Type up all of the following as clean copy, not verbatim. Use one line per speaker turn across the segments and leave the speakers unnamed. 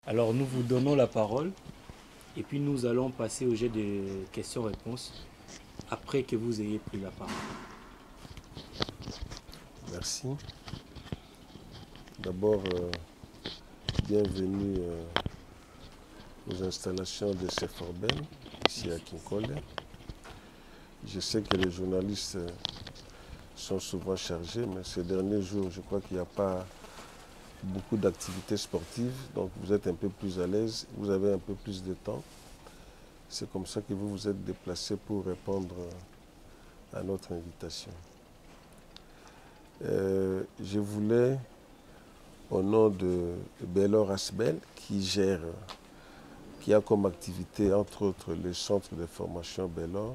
Alors nous vous donnons la parole et puis nous allons passer au jet de questions-réponses après que vous ayez pris la parole.
Merci. D'abord, bienvenue aux installations de Ceforben, ici à
Merci.
Kinkole. Je sais que les journalistes sont souvent chargés, mais ces derniers jours, je crois qu'il n'y a pas beaucoup d'activités sportives, donc vous êtes un peu plus à l'aise, vous avez un peu plus de temps. C'est comme ça que vous vous êtes déplacé pour répondre à notre invitation. Je voulais, au nom de Bellor Asbel, qui a comme activité, entre autres, le centre de formation Bellor,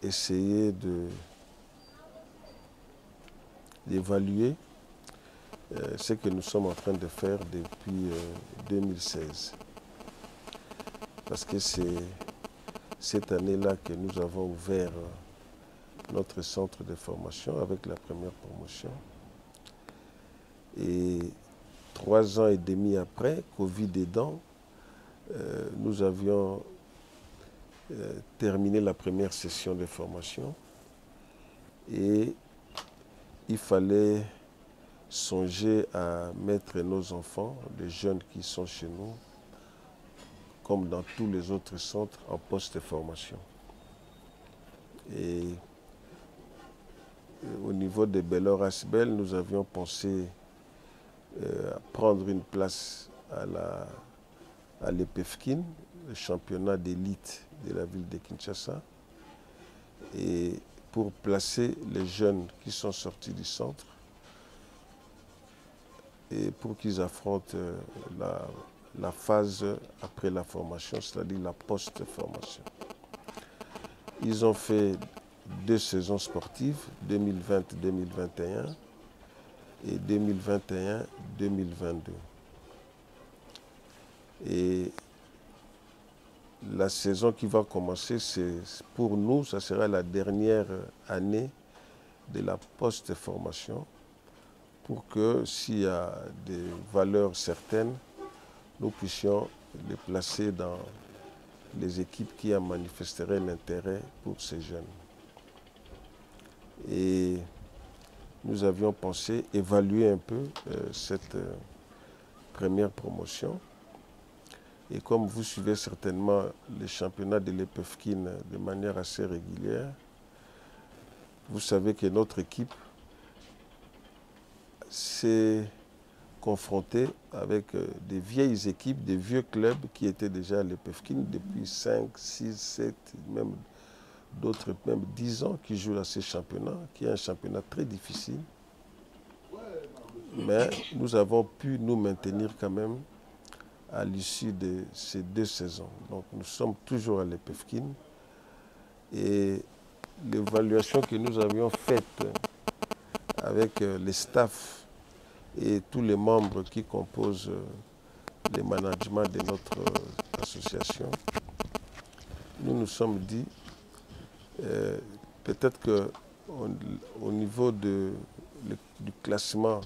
essayer d'évaluer ce que nous sommes en train de faire depuis 2016. Parce que c'est cette année-là que nous avons ouvert notre centre de formation avec la première promotion. Et 3 ans et demi après, Covid aidant, nous avions terminé la première session de formation et il fallait songer à mettre nos enfants, les jeunes qui sont chez nous, comme dans tous les autres centres, en post-formation. Et au niveau de Bellor Asbel, nous avions pensé à prendre une place à l'EPFKIN, le championnat d'élite de la ville de Kinshasa, et pour placer les jeunes qui sont sortis du centre et pour qu'ils affrontent la phase après la formation, c'est-à-dire la post-formation. Ils ont fait 2 saisons sportives, 2020-2021 et 2021-2022. Et la saison qui va commencer, pour nous, ça sera la dernière année de la post-formation pour que s'il y a des valeurs certaines, nous puissions les placer dans les équipes qui en manifesteraient l'intérêt pour ces jeunes. Et nous avions pensé évaluer un peu cette première promotion. Et comme vous suivez certainement les championnats de l'EPFKIN de manière assez régulière, vous savez que notre équipe s'est confrontée avec des vieilles équipes, des vieux clubs qui étaient déjà à l'EPFKIN depuis 5, 6, 7, même d'autres, même 10 ans qui jouent à ces championnats, qui est un championnat très difficile. Mais nous avons pu nous maintenir quand même à l'issue de ces 2 saisons. Donc nous sommes toujours à l'EPFKIN et l'évaluation que nous avions faite avec les staffs et tous les membres qui composent le management de notre association, nous nous sommes dit peut-être qu'au niveau du classement,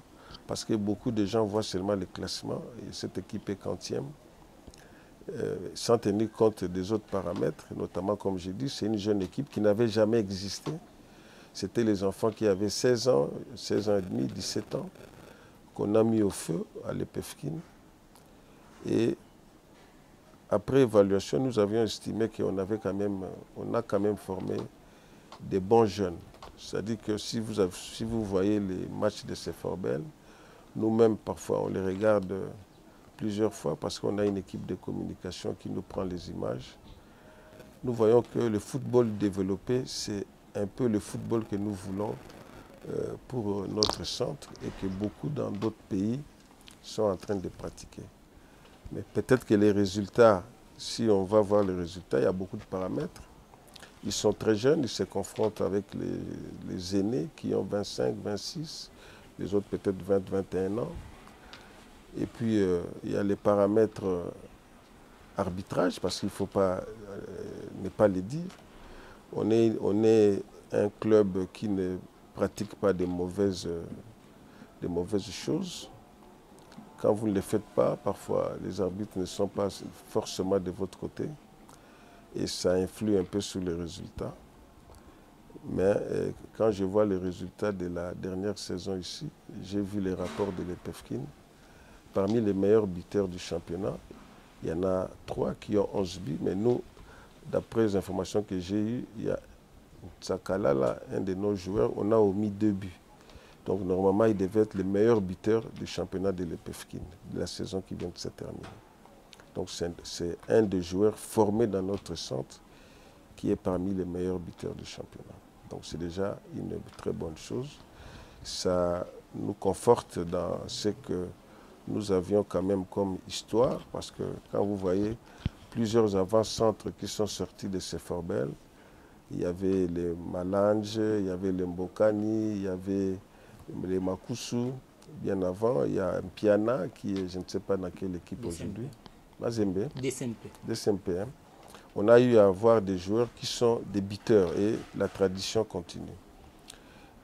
parce que beaucoup de gens voient seulement le classement, et cette équipe est quantième, sans tenir compte des autres paramètres, notamment comme j'ai dit, c'est une jeune équipe qui n'avait jamais existé. C'était les enfants qui avaient 16 ans, 16 ans et demi, 17 ans, qu'on a mis au feu à l'EPFKIN. Et après évaluation, nous avions estimé qu'on a quand même formé des bons jeunes. C'est-à-dire que si vous voyez les matchs de Ceforben, nous-mêmes, parfois, on les regarde plusieurs fois parce qu'on a une équipe de communication qui nous prend les images. Nous voyons que le football développé, c'est un peu le football que nous voulons pour notre centre et que beaucoup dans d'autres pays sont en train de pratiquer. Mais peut-être que les résultats, si on va voir les résultats, il y a beaucoup de paramètres. Ils sont très jeunes, ils se confrontent avec les aînés qui ont 25, 26, les autres peut-être 20, 21 ans. Et puis, il y a les paramètres arbitrage, parce qu'il ne faut pas ne pas les dire. On est un club qui ne pratique pas de mauvaises choses. quand vous ne les faites pas, parfois les arbitres ne sont pas forcément de votre côté et ça influe un peu sur les résultats. Mais quand je vois les résultats de la dernière saison ici, j'ai vu les rapports de l'EPFKIN. Parmi les meilleurs buteurs du championnat, il y en a 3 qui ont 11 buts, mais nous, d'après les informations que j'ai eues, il y a Tsakala, là, un de nos joueurs, on a omis 2 buts. Donc normalement, il devait être le meilleur buteur du championnat de l'EPFKIN, de la saison qui vient de se terminer. Donc c'est un des joueurs formés dans notre centre qui est parmi les meilleurs buteurs du championnat. Donc c'est déjà une très bonne chose. Ça nous conforte dans ce que nous avions quand même comme histoire, parce que quand vous voyez plusieurs avant-centres qui sont sortis de ces Forbel, il y avait les Malange, il y avait les Mbokani, il y avait les Makusu. Bien avant, il y a un Piana qui est, je ne sais pas dans quelle équipe aujourd'hui. Mazembe. DSMP. Hein. On a eu à avoir des joueurs qui sont des buteurs et la tradition continue.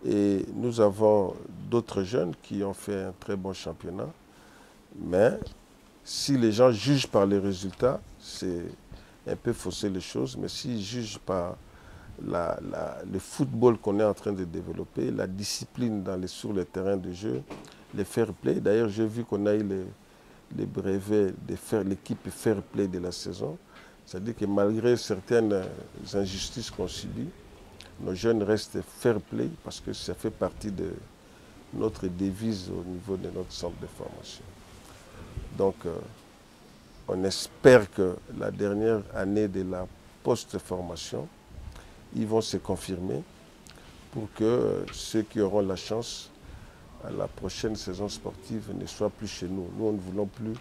Et nous avons d'autres jeunes qui ont fait un très bon championnat. Mais si les gens jugent par les résultats, c'est un peu fausser les choses. Mais s'ils jugent par le football qu'on est en train de développer, la discipline sur le terrain de jeu, les fair play. D'ailleurs, j'ai vu qu'on a eu les brevets de l'équipe fair play de la saison. C'est-à-dire que malgré certaines injustices qu'on subit, nos jeunes restent fair play parce que ça fait partie de notre devise au niveau de notre centre de formation. Donc, on espère que la dernière année de la post-formation, ils vont se confirmer pour que ceux qui auront la chance à la prochaine saison sportive ne soient plus chez nous. Nous, on ne voulons plus.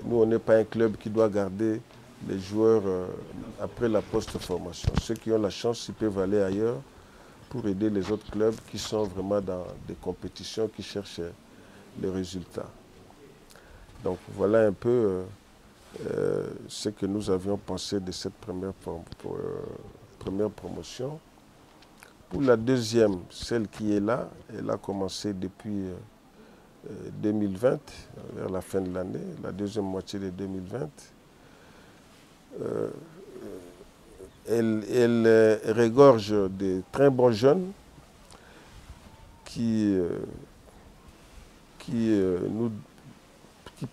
Nous, on n'est pas un club qui doit garder les joueurs après la post-formation. Ceux qui ont la chance, ils peuvent aller ailleurs pour aider les autres clubs qui sont vraiment dans des compétitions, qui cherchent les résultats. Donc voilà un peu ce que nous avions pensé de cette première promotion. Pour la deuxième, celle qui est là, elle a commencé depuis 2020, vers la fin de l'année, la deuxième moitié de 2020. Elle regorge de très bons jeunes qui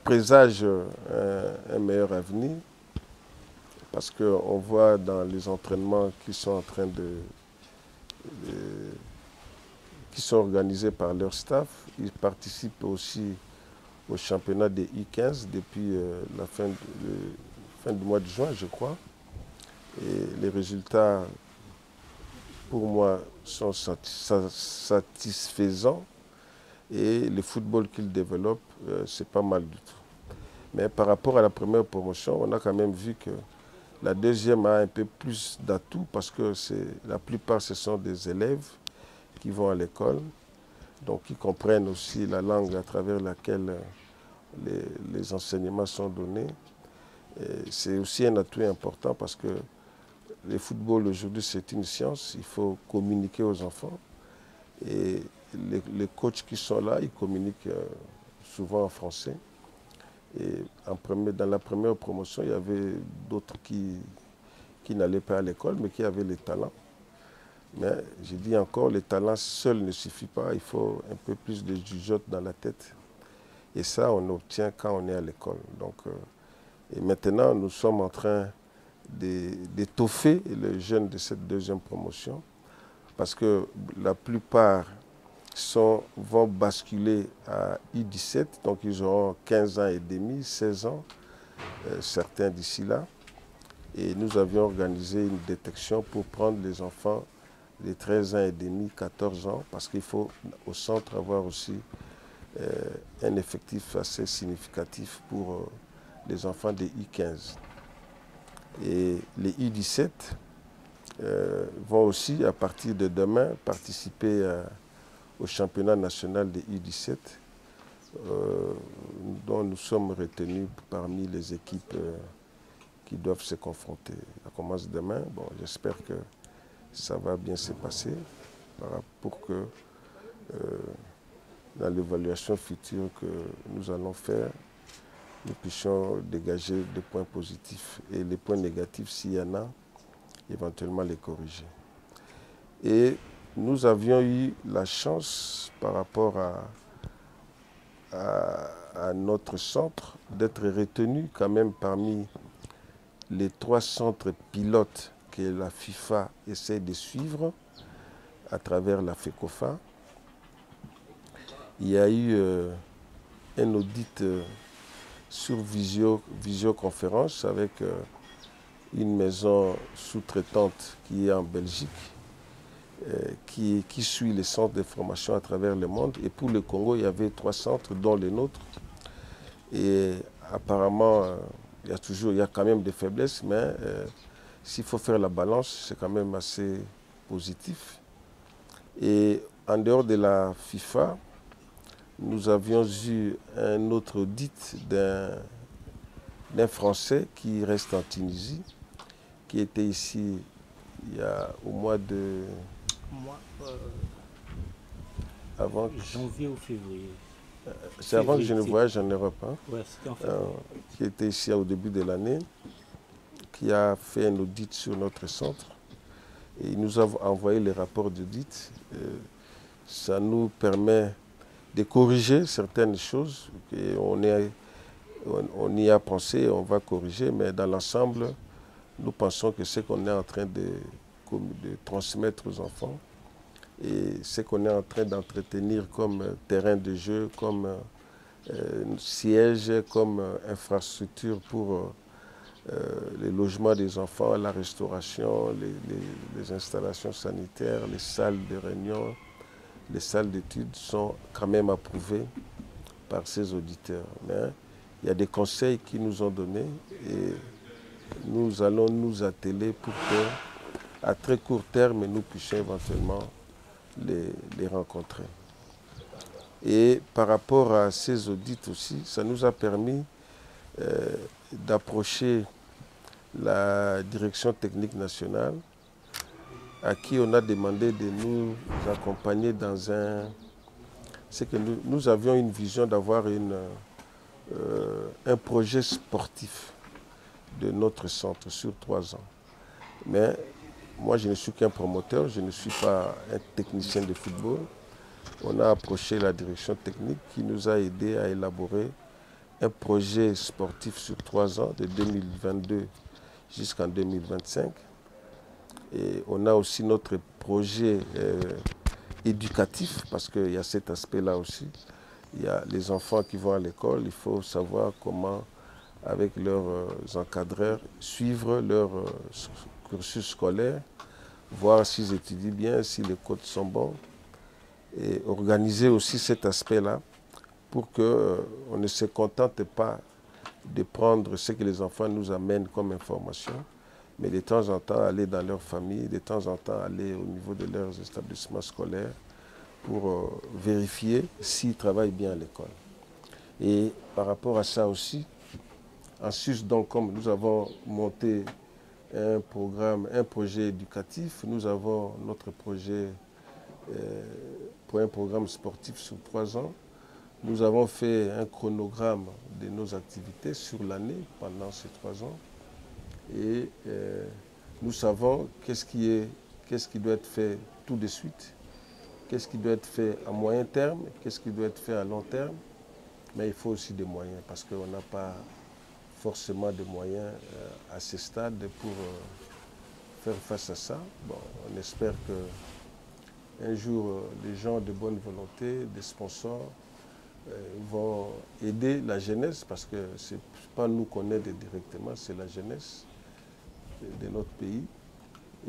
présagent un meilleur avenir, parce qu'on voit dans les entraînements qui sont en train qui sont organisés par leur staff. Ils participent aussi au championnat des U15 depuis la fin du mois de juin, je crois. Et les résultats, pour moi, sont satisfaisants. Et le football qu'ils développent, c'est pas mal du tout. Mais par rapport à la première promotion, on a quand même vu que la deuxième a un peu plus d'atouts parce que la plupart, ce sont des élèves qui vont à l'école, donc qui comprennent aussi la langue à travers laquelle les enseignements sont donnés. C'est aussi un atout important parce que le football aujourd'hui, c'est une science. Il faut communiquer aux enfants. Et les coachs qui sont là, ils communiquent souvent en français. Et dans la première promotion, il y avait d'autres qui n'allaient pas à l'école, mais qui avaient les talents. Mais je dis encore, les talents seuls ne suffit pas. Il faut un peu plus de jugeote dans la tête. Et ça, on obtient quand on est à l'école. Donc, et maintenant, nous sommes en train d'étoffer les jeunes de cette deuxième promotion, parce que la plupart vont basculer à U17, donc ils auront 15 ans et demi, 16 ans, certains d'ici là. Et nous avions organisé une détection pour prendre les enfants de 13 ans et demi, 14 ans, parce qu'il faut au centre avoir aussi un effectif assez significatif pour les enfants des U15. Et les U17 vont aussi, à partir de demain, participer au championnat national des U17, dont nous sommes retenus parmi les équipes qui doivent se confronter. Ça commence demain. Bon, j'espère que ça va bien se passer pour que dans l'évaluation future que nous allons faire, nous puissions dégager des points positifs et les points négatifs, s'il y en a, éventuellement les corriger. Et nous avions eu la chance, par rapport à notre centre, d'être retenu quand même parmi les 3 centres pilotes que la FIFA essaie de suivre à travers la FECOFA. Il y a eu un audit sur visioconférence avec une maison sous-traitante qui est en Belgique, qui suit les centres de formation à travers le monde. Et pour le Congo, il y avait 3 centres, dont les nôtres. Et apparemment, il y a quand même des faiblesses, mais s'il faut faire la balance, c'est quand même assez positif. Et en dehors de la FIFA, nous avions eu un autre audit d'un Français qui reste en Tunisie, qui était ici il y a au mois de...
avant janvier ou février.
C'est avant que je ne voyage en Europe. Hein,
ouais, c'était en février.
Qui était ici au début de l'année, qui a fait un audit sur notre centre. Et il nous a envoyé les rapports d'audit. Ça nous permet de corriger certaines choses. Et on y a pensé, on va corriger, mais dans l'ensemble, nous pensons que ce qu'on est en train de transmettre aux enfants et ce qu'on est en train d'entretenir comme terrain de jeu, comme siège, comme infrastructure pour les logements des enfants, la restauration, les installations sanitaires, les salles de réunion, les salles d'études sont quand même approuvées par ces auditeurs. Mais il y a des conseils qu'ils nous ont donnés et nous allons nous atteler pour que, à très court terme, nous puissions éventuellement les rencontrer. Et par rapport à ces audits aussi, ça nous a permis d'approcher la direction technique nationale à qui on a demandé de nous accompagner dans un... C'est que nous avions une vision d'avoir un projet sportif de notre centre sur 3 ans. Mais moi, je ne suis qu'un promoteur, je ne suis pas un technicien de football. On a approché la direction technique qui nous a aidés à élaborer un projet sportif sur 3 ans, de 2022 jusqu'en 2025. Et on a aussi notre projet éducatif, parce qu'il y a cet aspect-là aussi. Il y a les enfants qui vont à l'école, il faut savoir comment, avec leurs encadreurs, suivre leur cursus scolaire, voir s'ils étudient bien, si les codes sont bons, et organiser aussi cet aspect-là pour qu'on ne se contente pas de prendre ce que les enfants nous amènent comme information, mais de temps en temps aller dans leur famille, de temps en temps aller au niveau de leurs établissements scolaires pour vérifier s'ils travaillent bien à l'école. Et par rapport à ça aussi, en sus, donc, comme nous avons monté un programme, un projet éducatif, nous avons notre projet pour un programme sportif sur 3 ans. Nous avons fait un chronogramme de nos activités sur l'année pendant ces 3 ans. Et nous savons qu'est-ce qui doit être fait tout de suite, qu'est-ce qui doit être fait à moyen terme, qu'est-ce qui doit être fait à long terme. Mais il faut aussi des moyens, parce qu'on n'a pas forcément de moyens à ce stade pour faire face à ça. Bon, on espère qu'un jour, les gens de bonne volonté, des sponsors, vont aider la jeunesse, parce que ce n'est pas nous qu'on aide directement, c'est la jeunesse de notre pays.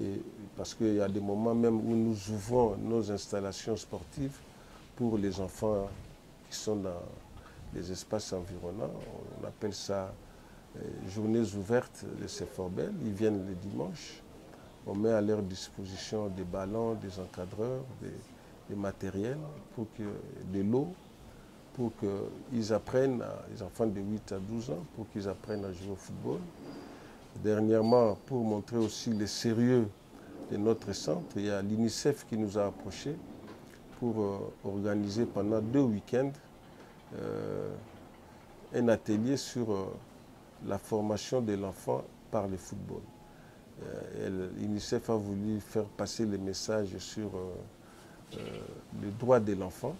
Et parce qu'il y a des moments même où nous ouvrons nos installations sportives pour les enfants qui sont dans les espaces environnants. On appelle ça journées ouvertes de CFORBEL. Ils viennent le dimanche. On met à leur disposition des ballons, des encadreurs, des matériels, de l'eau, pour qu'ils apprennent, les enfants de 8 à 12 ans, pour qu'ils apprennent à jouer au football. Dernièrement, pour montrer aussi le sérieux de notre centre, il y a l'UNICEF qui nous a approchés pour organiser pendant 2 week-ends un atelier sur la formation de l'enfant par le football. L'UNICEF a voulu faire passer le message sur le droit de l'enfant.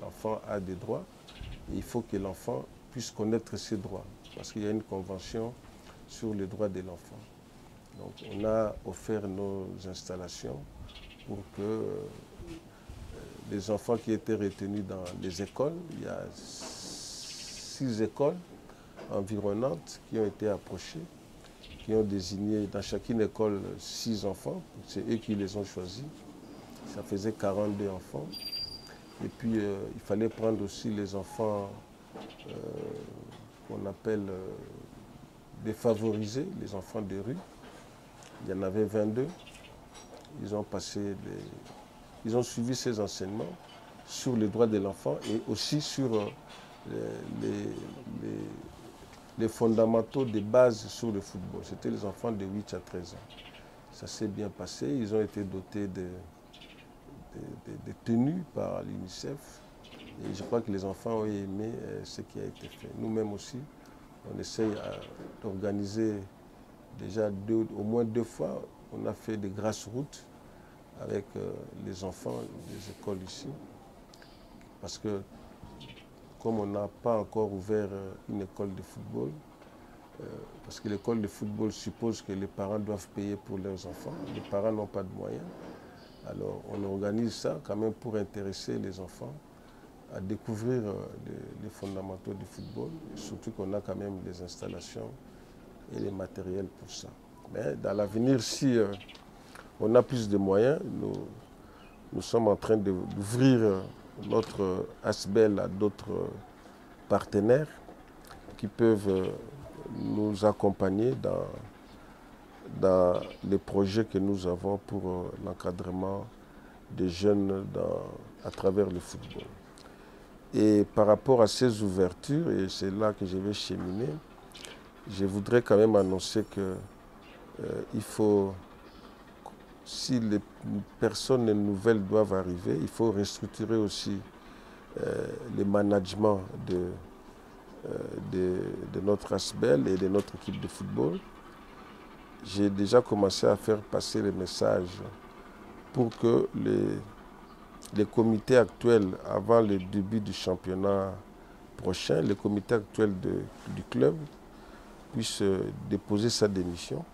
L'enfant a des droits et il faut que l'enfant puisse connaître ses droits parce qu'il y a une convention sur les droits de l'enfant. Donc on a offert nos installations pour que les enfants qui étaient retenus dans les écoles, il y a 6 écoles environnantes qui ont été approchées, qui ont désigné dans chacune école 6 enfants. C'est eux qui les ont choisis. Ça faisait 42 enfants. Et puis il fallait prendre aussi les enfants qu'on appelle défavorisés, les enfants de rue. Il y en avait 22. Ils ont suivi ces enseignements sur les droits de l'enfant et aussi sur les fondamentaux de base sur le football. C'était les enfants de 8 à 13 ans. Ça s'est bien passé. Ils ont été dotés de tenues par l'UNICEF. Et je crois que les enfants ont aimé ce qui a été fait. Nous-mêmes aussi, on essaye d'organiser déjà au moins 2 fois. On a fait des grassroots avec les enfants des écoles ici. Parce que comme on n'a pas encore ouvert une école de football, parce que l'école de football suppose que les parents doivent payer pour leurs enfants. Les parents n'ont pas de moyens. Alors on organise ça quand même pour intéresser les enfants à découvrir les fondamentaux du football, surtout qu'on a quand même les installations et les matériels pour ça. Mais dans l'avenir, si on a plus de moyens, nous sommes en train d'ouvrir notre ASBEL à d'autres partenaires qui peuvent nous accompagner dans les projets que nous avons pour l'encadrement des jeunes à travers le football. Et par rapport à ces ouvertures, et c'est là que je vais cheminer, je voudrais quand même annoncer que il faut, si les personnes nouvelles doivent arriver, il faut restructurer aussi le management de notre ASBEL et de notre équipe de football. J'ai déjà commencé à faire passer les messages pour que les comités actuels, avant le début du championnat prochain, les comités actuels du club puissent déposer sa démission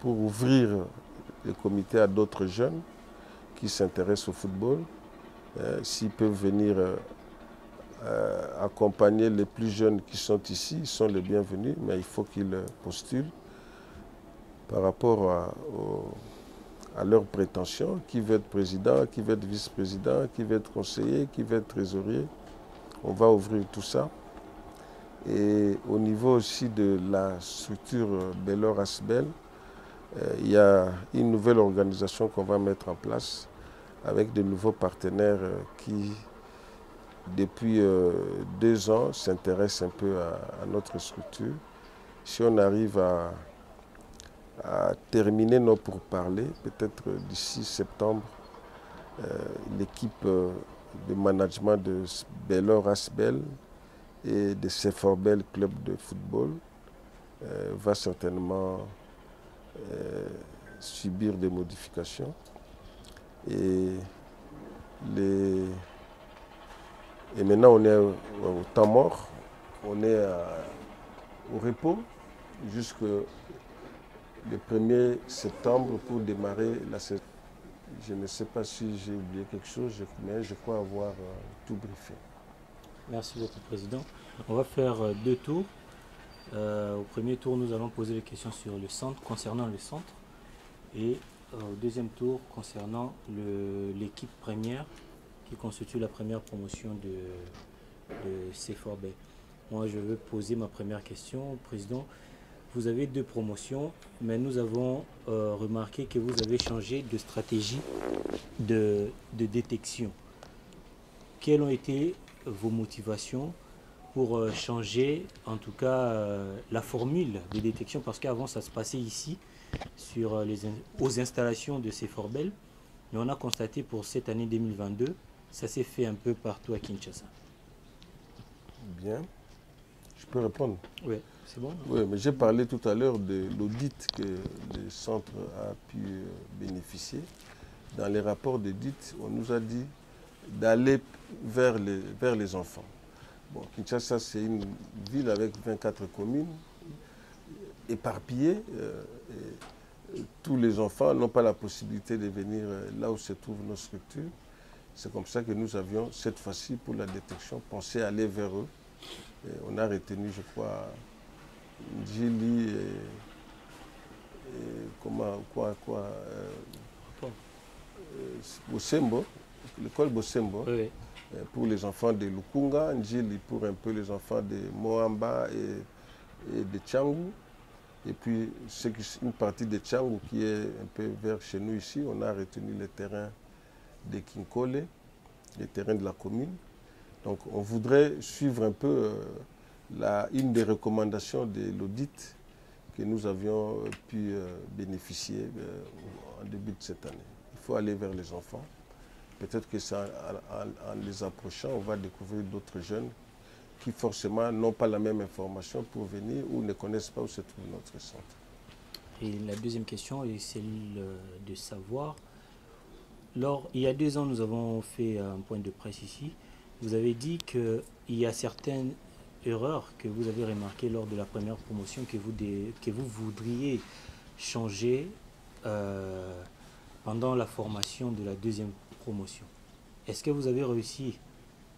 pour ouvrir les comités à d'autres jeunes qui s'intéressent au football. S'ils peuvent venir accompagner les plus jeunes qui sont ici, ils sont les bienvenus, mais il faut qu'ils postulent par rapport à leurs prétentions, qui veut être président, qui veut être vice-président, qui veut être conseiller, qui veut être trésorier. On va ouvrir tout ça. Et au niveau aussi de la structure Bellor ASBEL, il y a une nouvelle organisation qu'on va mettre en place avec de nouveaux partenaires qui, depuis 2 ans, s'intéressent un peu à notre structure. Si on arrive à terminer nos pourparlers, peut-être d'ici septembre, l'équipe de management de Bellor ASBEL et de Seforbel Club de football va certainement subir des modifications. Et maintenant on est au temps mort, on est au repos jusqu'au le 1er septembre pour démarrer la saison. Je ne sais pas si j'ai oublié quelque chose, mais je crois avoir tout briefé.
Merci beaucoup, Président. On va faire 2 tours. Au premier tour, nous allons poser des questions sur le centre, concernant le centre. Et au deuxième tour, concernant l'équipe première qui constitue la première promotion de Seforbel. Moi, je veux poser ma première question, Président. Vous avez 2 promotions, mais nous avons remarqué que vous avez changé de stratégie de détection. Quelles ont été vos motivations pour changer, en tout cas, la formule de détection? Parce qu'avant, ça se passait ici, aux installations de Seforbel. Mais on a constaté pour cette année 2022, ça s'est fait un peu partout à Kinshasa.
Bien. Je peux répondre?
Oui, c'est bon.
Oui, mais j'ai parlé tout à l'heure de l'audit que le centre a pu bénéficier. Dans les rapports d'audit, on nous a dit d'aller vers les enfants. Bon, Kinshasa, c'est une ville avec 24 communes éparpillées. Tous les enfants n'ont pas la possibilité de venir là où se trouvent nos structures. C'est comme ça que nous avions, cette fois-ci, pour la détection, pensé aller vers eux. Et on a retenu, je crois, Njili Bosembo, l'école Bosembo,
Oui,
pour les enfants de Lukunga, Njili pour un peu les enfants de Moamba et de Tchangou. Et puis, une partie de Tchangou qui est un peu vers chez nous ici, on a retenu les terrains de Kinkole, les terrains de la commune. Donc, on voudrait suivre un peu une des recommandations de l'audit que nous avions pu bénéficier en début de cette année. Il faut aller vers les enfants. Peut-être que ça, en les approchant, on va découvrir d'autres jeunes qui forcément n'ont pas la même information pour venir ou ne connaissent pas où se trouve notre centre.
et la deuxième question est celle de savoir, il y a 2 ans, nous avons fait un point de presse ici. Vous avez dit qu'il y a certaines erreurs que vous avez remarquées lors de la première promotion que vous voudriez changer pendant la formation de la deuxième promotion. Est-ce que vous avez réussi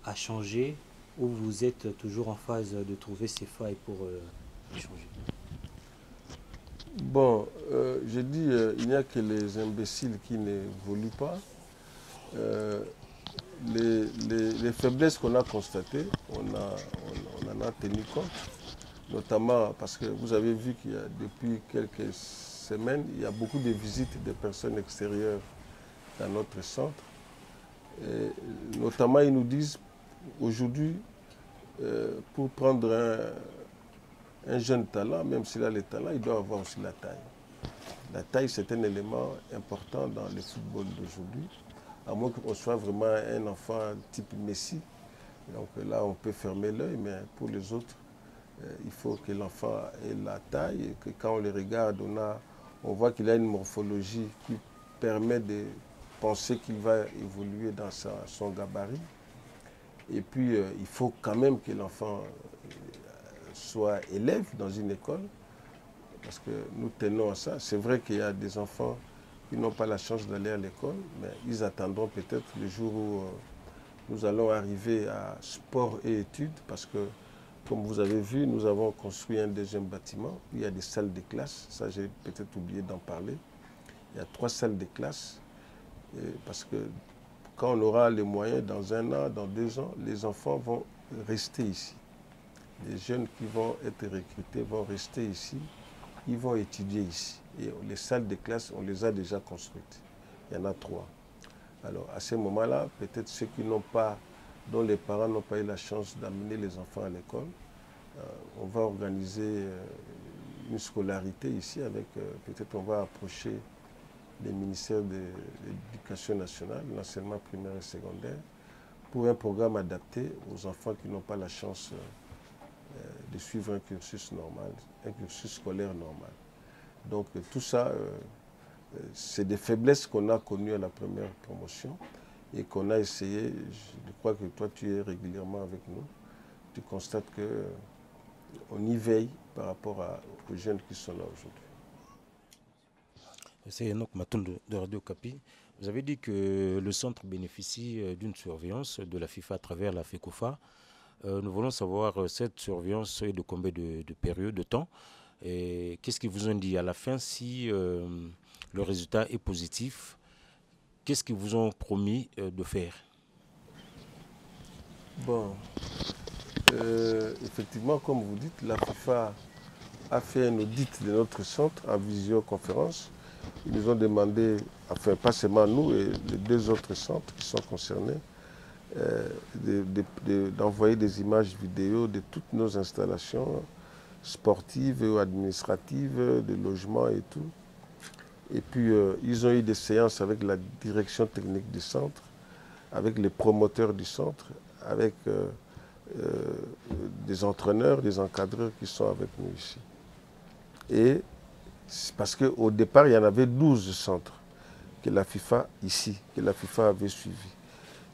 à changer ou vous êtes toujours en phase de trouver ces failles pour changer?
Bon, je dis, il n'y a que les imbéciles qui n'évoluent pas. Les faiblesses qu'on a constatées, on en a tenu compte, notamment parce que vous avez vu qu'il y a depuis quelques semaines, il y a beaucoup de visites de personnes extérieures dans notre centre. Et notamment, ils nous disent aujourd'hui, pour prendre un jeune talent, même s'il a le talent, il doit avoir aussi la taille. La taille, c'est un élément important dans le football d'aujourd'hui. À moins qu'on soit vraiment un enfant type Messi. Donc là, on peut fermer l'œil, mais pour les autres, il faut que l'enfant ait la taille et que quand on le regarde, on voit qu'il a une morphologie qui permet de penser qu'il va évoluer dans son gabarit. Et puis, il faut quand même que l'enfant soit élève dans une école, parce que nous tenons à ça. C'est vrai qu'il y a des enfants qui n'ont pas la chance d'aller à l'école, mais ils attendront peut-être le jour où nous allons arriver à sport et études, parce que, comme vous avez vu, nous avons construit un deuxième bâtiment. Il y a des salles de classe, ça j'ai peut-être oublié d'en parler. Il y a 3 salles de classe, parce que quand on aura les moyens, dans 1 an, dans 2 ans, les enfants vont rester ici. Les jeunes qui vont être recrutés vont rester ici, ils vont étudier ici. Et les salles de classe, on les a déjà construites. Il y en a 3. Alors à ce moment-là, peut-être ceux qui n'ont pas, dont les parents n'ont pas eu la chance d'amener les enfants à l'école, on va organiser une scolarité ici avec, peut-être on va approcher les ministères de l'Éducation nationale, l'enseignement primaire et secondaire, pour un programme adapté aux enfants qui n'ont pas la chance de suivre un cursus normal, un cursus scolaire normal. Donc tout ça, c'est des faiblesses qu'on a connues à la première promotion et qu'on a essayé. Je crois que toi, tu es régulièrement avec nous. Tu constates qu'on y veille par rapport aux jeunes qui sont là aujourd'hui.
C'est Enoch Matoun de Radio Okapi. Vous avez dit que le centre bénéficie d'une surveillance de la FIFA à travers la FECOFA. Nous voulons savoir cette surveillance est de combien de période de temps et qu'est-ce qu'ils vous ont dit à la fin si le résultat est positif. Qu'est-ce qu'ils vous ont promis de faire?
Bon, effectivement, comme vous dites, la FIFA a fait un audit de notre centre en visioconférence. Ils nous ont demandé, enfin pas seulement nous et les 2 autres centres qui sont concernés, d'envoyer des images vidéo de toutes nos installations sportives ou administratives, de logements et tout. Et puis, ils ont eu des séances avec la direction technique du centre, avec les promoteurs du centre, avec des entraîneurs, des encadreurs qui sont avec nous ici. Et parce qu'au départ, il y en avait 12 centres que la FIFA, ici, que la FIFA avait suivis.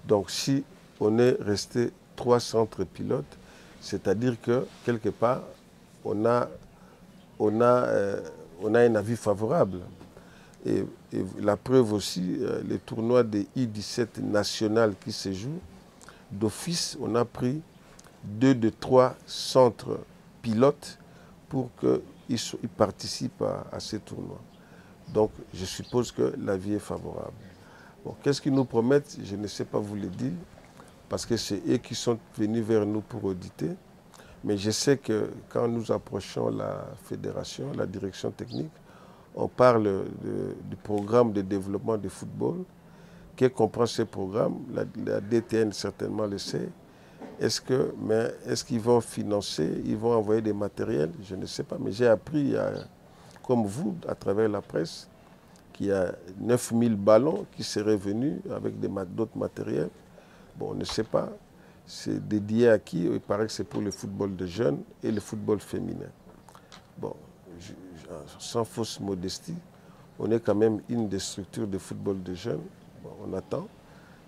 Donc, si on est resté 3 centres pilotes, c'est-à-dire que, quelque part, on a un avis favorable. Et la preuve aussi, les tournois des I-17 nationales qui se jouent, d'office, on a pris 2 de 3 centres pilotes pour qu'ils participent à ces tournois. Donc, je suppose que l'avis est favorable. Bon, qu'est-ce qu'ils nous promettent? Je ne sais pas vous le dire, parce que c'est eux qui sont venus vers nous pour auditer. Mais je sais que quand nous approchons la fédération, la direction technique, on parle du programme de développement du football. Qui comprend ce programme? La DTN certainement le sait. Est-ce qu'ils vont financer, ils vont envoyer des matériels? Je ne sais pas, mais j'ai appris, comme vous, à travers la presse, qu'il y a 9000 ballons qui seraient venus avec d'autres matériels. Bon, on ne sait pas. C'est dédié à qui? Il paraît que c'est pour le football de jeunes et le football féminin. Bon, sans fausse modestie, on est quand même une des structures de football de jeunes. Bon, on attend.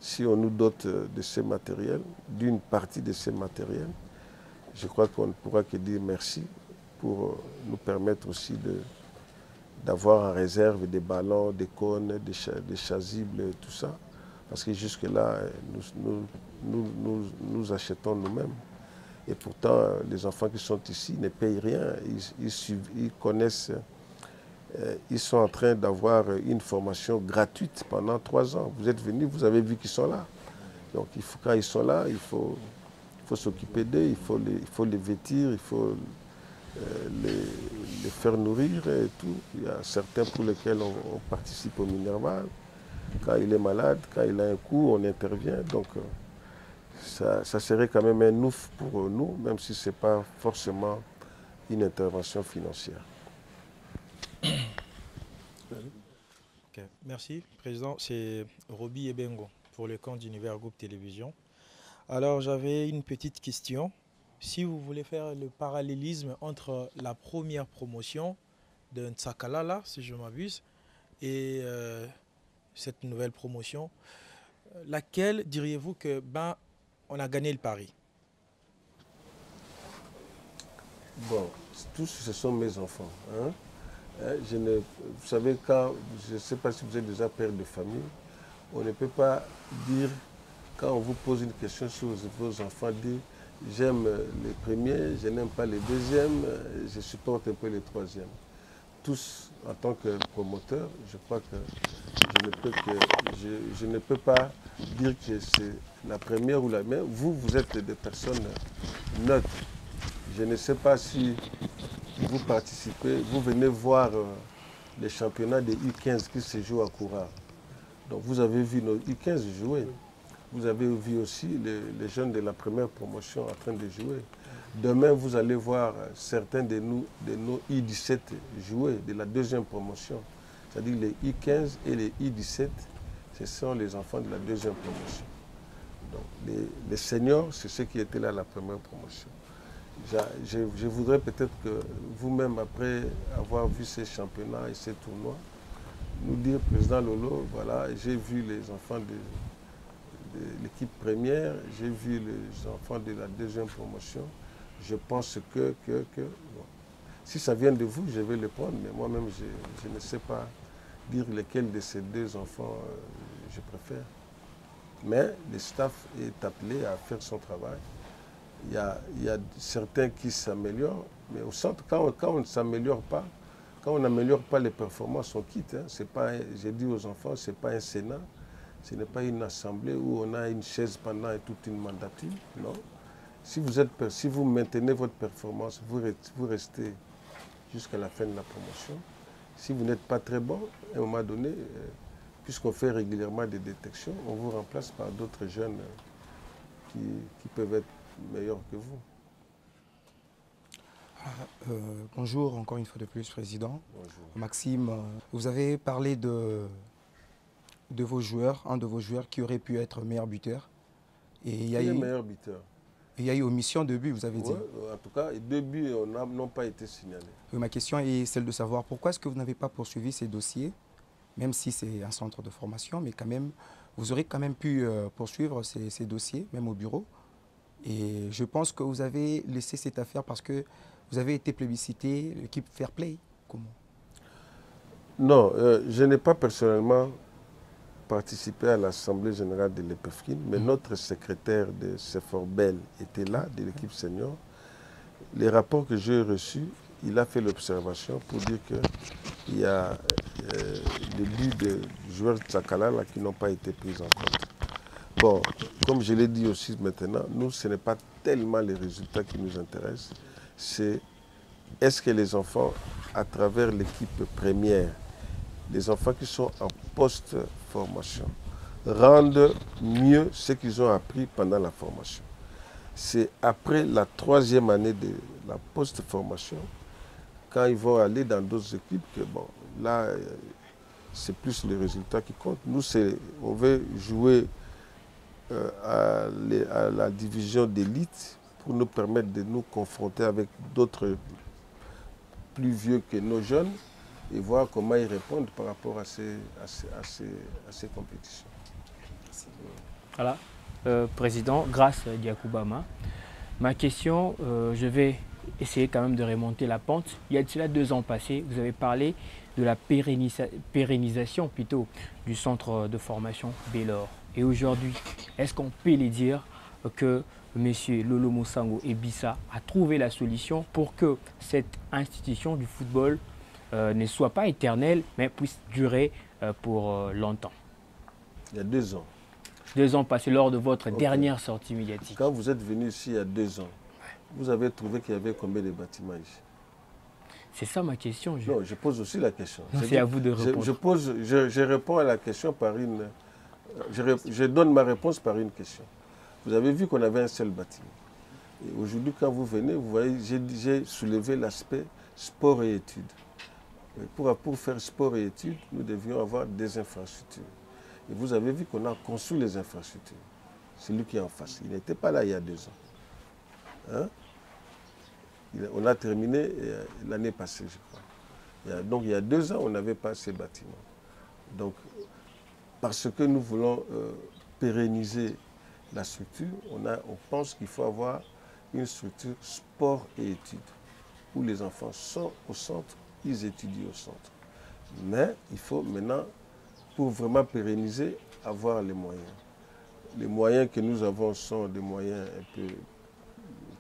Si on nous dote de ces matériels, d'une partie de ces matériels, je crois qu'on ne pourra que dire merci pour nous permettre aussi d'avoir en réserve des ballons, des cônes, des chasubles, tout ça. Parce que jusque-là, nous achetons nous-mêmes. Et pourtant, les enfants qui sont ici ne payent rien. Ils connaissent, ils sont en train d'avoir une formation gratuite pendant 3 ans. Vous êtes venus, vous avez vu qu'ils sont là. Donc quand ils sont là, il faut s'occuper d'eux, il faut les vêtir, il faut les faire nourrir et tout. Il y a certains pour lesquels on participe au Minerval. Quand il est malade, quand il a un coup, on intervient. Donc ça serait quand même un ouf pour nous, même si ce n'est pas forcément une intervention financière.
Okay. Merci, Président. C'est Roby Ebengo pour le compte d'Univers Group Télévision. Alors, j'avais une petite question. Si vous voulez faire le parallélisme entre la première promotion de Nsakalala, si je m'abuse, et cette nouvelle promotion, laquelle diriez-vous que on a gagné le pari?
Bon, tous ce sont mes enfants. Hein? Vous savez, je ne sais pas si vous êtes déjà père de famille, on ne peut pas dire, quand on vous pose une question sur vos enfants, dire j'aime les premiers, je n'aime pas les deuxièmes, je supporte un peu les troisièmes. Tous, en tant que promoteur, je crois que je ne peux pas dire que c'est la première ou la meilleure. Vous êtes des personnes neutres. Je ne sais pas si vous participez, vous venez voir les championnats des U15 qui se jouent à Koura. Donc vous avez vu nos U15 jouer. Vous avez vu aussi les jeunes de la première promotion en train de jouer. Demain, vous allez voir certains de nos I-17 jouer de la deuxième promotion. C'est-à-dire les I-15 et les I-17, ce sont les enfants de la deuxième promotion. Donc les seniors, c'est ceux qui étaient là à la première promotion. Je voudrais peut-être que vous-même, après avoir vu ces championnats et ces tournois, nous dire, Président Lolo, voilà, j'ai vu les enfants de l'équipe première, j'ai vu les enfants de la deuxième promotion. Je pense que bon, si ça vient de vous, je vais le prendre, mais moi-même, je ne sais pas dire lequel de ces deux enfants je préfère. Mais le staff est appelé à faire son travail. Il y a certains qui s'améliorent, mais au centre, quand on ne s'améliore pas, quand on n'améliore pas les performances, on quitte. Hein. J'ai dit aux enfants, ce n'est pas un Sénat, ce n'est pas une assemblée où on a une chaise pendant toute une mandature. Non. Si vous maintenez votre performance, vous restez jusqu'à la fin de la promotion. Si vous n'êtes pas très bon, à un moment donné, puisqu'on fait régulièrement des détections, on vous remplace par d'autres jeunes qui peuvent être meilleurs que vous.
Bonjour encore une fois de plus, Président.
Bonjour.
Maxime, vous avez parlé de vos joueurs, un de vos joueurs qui aurait pu être meilleur buteur. Et il y a eu
meilleur buteur.
Il y a eu omission de but, vous avez dit.
En tout cas, 2 buts n'ont pas été signalés.
Ma question est celle de savoir pourquoi est-ce que vous n'avez pas poursuivi ces dossiers, même si c'est un centre de formation, mais quand même, vous aurez quand même pu poursuivre ces dossiers, même au bureau. Et je pense que vous avez laissé cette affaire parce que vous avez été plébiscité, l'équipe Fair Play. Comment?
Non, je n'ai pas personnellement participé à l'Assemblée générale de l'EPEFRIN, mais notre secrétaire de Seforbel était là, de l'équipe senior. Les rapports que j'ai reçus, il a fait l'observation pour dire qu'il y a des buts de joueurs de Tsakala là, qui n'ont pas été pris en compte. Bon, comme je l'ai dit aussi maintenant, nous, ce n'est pas tellement les résultats qui nous intéressent, c'est est-ce que les enfants, à travers l'équipe première, les enfants qui sont en post-formation, rendent mieux ce qu'ils ont appris pendant la formation. C'est après la 3e année de la post-formation, quand ils vont aller dans d'autres équipes, que bon, là, c'est plus les résultats qui comptent. Nous, on veut jouer à la division d'élite pour nous permettre de nous confronter avec d'autres plus vieux que nos jeunes et voir comment ils répondent par rapport à ces compétitions.
Voilà, Président, grâce à Diakoubama. Ma question, je vais essayer quand même de remonter la pente. Il y a de cela 2 ans passés, vous avez parlé de la pérennisation plutôt du centre de formation Bélor. Et aujourd'hui, est-ce qu'on peut les dire que M. Lolo Mosango Ebissa a trouvé la solution pour que cette institution du football ne soit pas éternelle, mais puisse durer pour longtemps?
Il y a 2 ans.
2 ans passés lors de votre dernière sortie médiatique.
Quand vous êtes venu ici il y a 2 ans, vous avez trouvé qu'il y avait combien de bâtiments ici?
C'est ça ma question.
Non, je pose aussi la question.
C'est à vous de répondre.
Je réponds à la question par une... Je donne ma réponse par une question. Vous avez vu qu'on avait un seul bâtiment. Et aujourd'hui, quand vous venez, vous voyez, j'ai soulevé l'aspect sport et études. Pour faire sport et études, nous devions avoir des infrastructures. Et vous avez vu qu'on a construit les infrastructures. C'est lui qui est en face. Il n'était pas là il y a 2 ans. Hein? On a terminé l'année passée, je crois. Donc il y a 2 ans, on n'avait pas ces bâtiments. Donc, parce que nous voulons pérenniser la structure, on pense qu'il faut avoir une structure sport et études, où les enfants sont au centre, ils étudient au centre. Mais il faut maintenant, pour vraiment pérenniser, avoir les moyens. Les moyens que nous avons sont des moyens un peu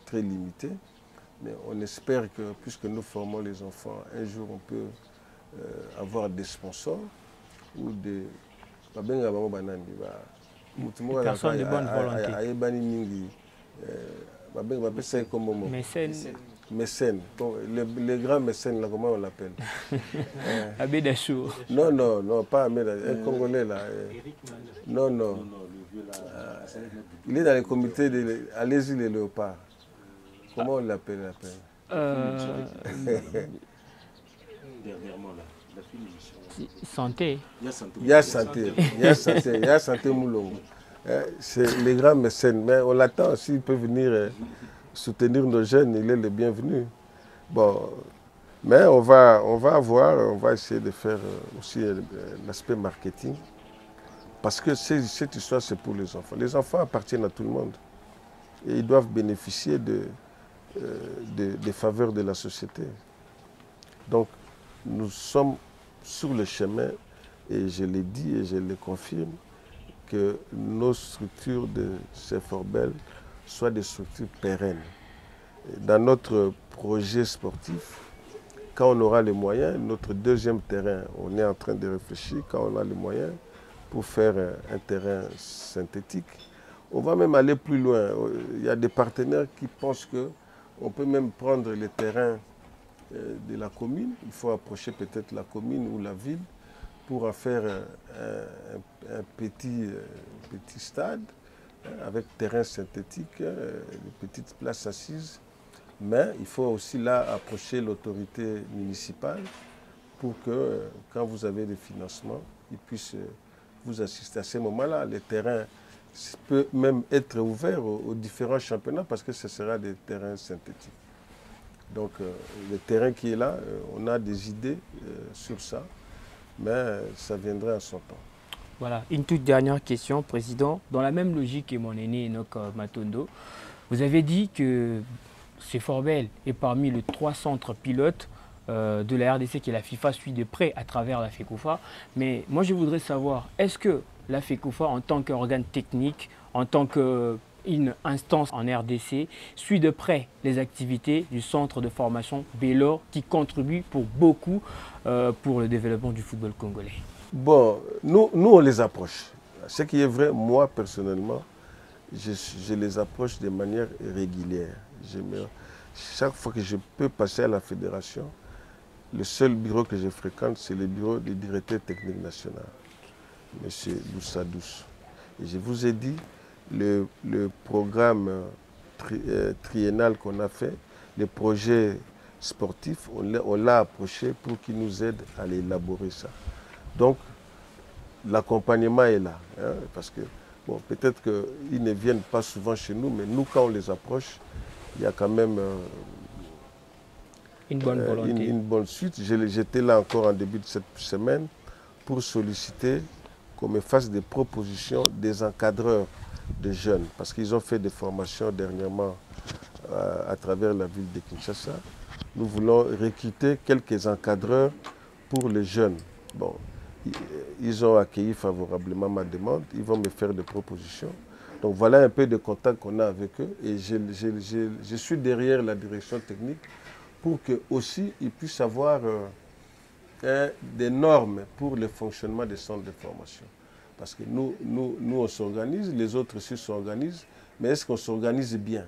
très limités, mais on espère que, puisque nous formons les enfants, un jour on peut avoir des sponsors ou des...
Personne de bonne volonté.
Mécène. Les grands mécènes, là, comment on l'appelle?
Abbé Dachour.
Non, pas Ahmed, un Congolais là. Non. Il est dans le comité de Allez-y les léopards. Comment on l'appelle?
Santé.
Il y a santé Moulongo. C'est les grands mécènes, mais on l'attend, s'il peut venir soutenir nos jeunes, il est le bienvenu. Bon, mais on va essayer de faire aussi l'aspect marketing, parce que cette histoire, c'est pour les enfants. Les enfants appartiennent à tout le monde et ils doivent bénéficier des faveurs de la société. Donc, nous sommes sur le chemin, et je l'ai dit et je le confirme, que nos structures de Seforbel soient des structures pérennes. Dans notre projet sportif, quand on aura les moyens, notre 2e terrain, on est en train de réfléchir, quand on a les moyens, pour faire un terrain synthétique. On va même aller plus loin. Il y a des partenaires qui pensent qu'on peut même prendre les terrains de la commune. Il faut approcher peut-être la commune ou la ville pour en faire un petit stade avec terrain synthétique, des petites places assises. Mais il faut aussi là approcher l'autorité municipale pour que quand vous avez des financements, ils puissent vous assister. À ce moment-là, les terrains peuvent même être ouverts aux différents championnats parce que ce sera des terrains synthétiques. Donc le terrain qui est là, on a des idées sur ça, mais ça viendrait à son temps.
Voilà, une toute dernière question, Président. Dans la même logique que mon aîné Enoch Matondo, vous avez dit que CFORBEL est parmi les 3 centres pilotes de la RDC que la FIFA suit de près à travers la FECOFA. Mais moi, je voudrais savoir, est-ce que la FECOFA, en tant qu'organe technique, en tant qu'une instance en RDC, suit de près les activités du centre de formation Bélor qui contribue pour beaucoup pour le développement du football congolais?
Bon, nous on les approche. Ce qui est vrai, moi personnellement, je les approche de manière régulière. Chaque fois que je peux passer à la fédération, le seul bureau que je fréquente, c'est le bureau du directeur technique national, M. Loussadous. Et je vous ai dit, le programme triennal qu'on a fait, les projets sportifs, on l'a approché pour qu'il nous aide à élaborer ça. Donc, l'accompagnement est là, hein, parce que, bon, peut-être qu'ils ne viennent pas souvent chez nous, mais nous, quand on les approche, il y a quand même
une bonne volonté.
Une bonne suite. J'étais là encore en début de cette semaine pour solliciter qu'on me fasse des propositions des encadreurs de jeunes, parce qu'ils ont fait des formations dernièrement à travers la ville de Kinshasa. Nous voulons recruter quelques encadreurs pour les jeunes. Bon, ils ont accueilli favorablement ma demande, ils vont me faire des propositions. Donc voilà un peu de contact qu'on a avec eux et je suis derrière la direction technique pour que aussi ils puissent avoir des normes pour le fonctionnement des centres de formation. Parce que nous on s'organise, les autres aussi s'organisent, mais est-ce qu'on s'organise bien?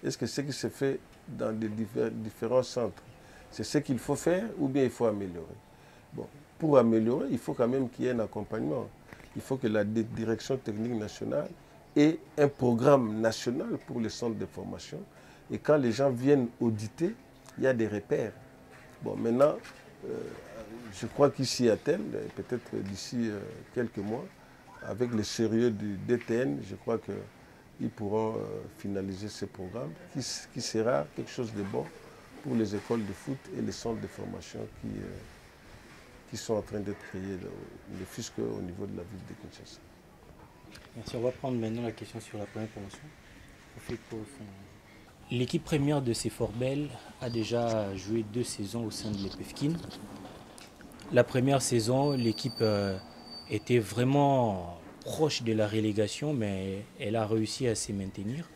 Est-ce que ce qui se fait dans les différents centres, c'est ce qu'il faut faire ou bien il faut améliorer? Bon, pour améliorer, il faut quand même qu'il y ait un accompagnement. Il faut que la direction technique nationale ait un programme national pour les centres de formation. Et quand les gens viennent auditer, il y a des repères. Bon, maintenant, je crois qu'ici à Tel, peut-être d'ici quelques mois, avec le sérieux du DTN, je crois qu'ils pourront finaliser ce programme qui sera quelque chose de bon pour les écoles de foot et les centres de formation qui sont en train d'être créés, ne fût-ce qu'au niveau de la ville de Kinshasa.
Merci. On va prendre maintenant la question sur la première promotion. L'équipe première de CFORBEL a déjà joué 2 saisons au sein de l'EPFKIN. La première saison, l'équipe était vraiment proche de la relégation, mais elle a réussi à se maintenir.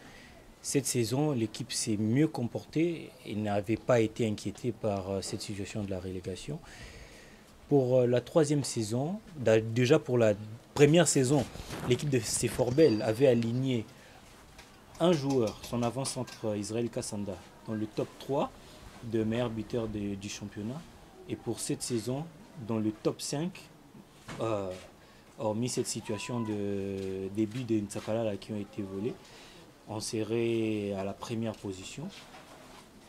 Cette saison, l'équipe s'est mieux comportée et n'avait pas été inquiétée par cette situation de la relégation. Pour la 3e saison, déjà pour la première saison, l'équipe de CFORBEL avait aligné un joueur, son avant-centre Israël Kassanda, dans le top 3 de meilleurs buteurs du championnat. Et pour cette saison, dans le top 5, hormis cette situation de début de Ntsakala qui ont été volés, on serait à la première position.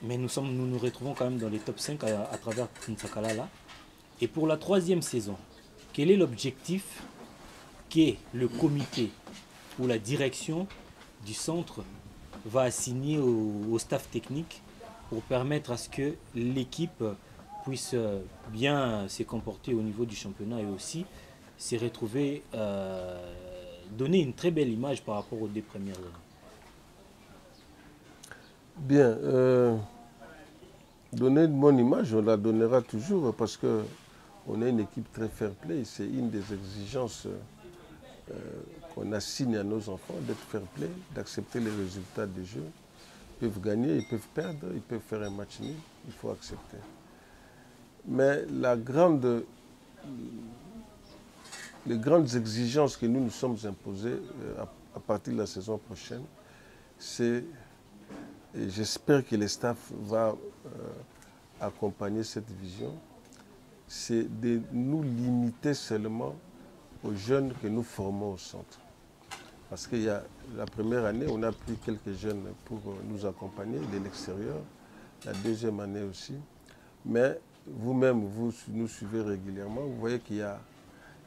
Mais nous nous retrouvons quand même dans les top 5 à travers Ntsakala là. Et pour la 3e saison, quel est l'objectif que le comité ou la direction du centre va assigner au staff technique pour permettre à ce que l'équipe puisse bien se comporter au niveau du championnat et aussi se retrouver, donner une très belle image par rapport aux 2 premières années?
Bien, donner une bonne image, on la donnera toujours parce que on est une équipe très fair-play. C'est une des exigences qu'on assigne à nos enfants, d'être fair-play, d'accepter les résultats des jeux. Ils peuvent gagner, ils peuvent perdre, ils peuvent faire un match nul, il faut accepter. Mais les grandes exigences que nous nous sommes imposées à partir de la saison prochaine, c'est, et j'espère que le staff va accompagner cette vision, c'est de nous limiter seulement aux jeunes que nous formons au centre. Parce qu'il y a la première année, on a pris quelques jeunes pour nous accompagner de l'extérieur. la deuxième année aussi. Mais vous-même, vous nous suivez régulièrement, vous voyez qu'il y a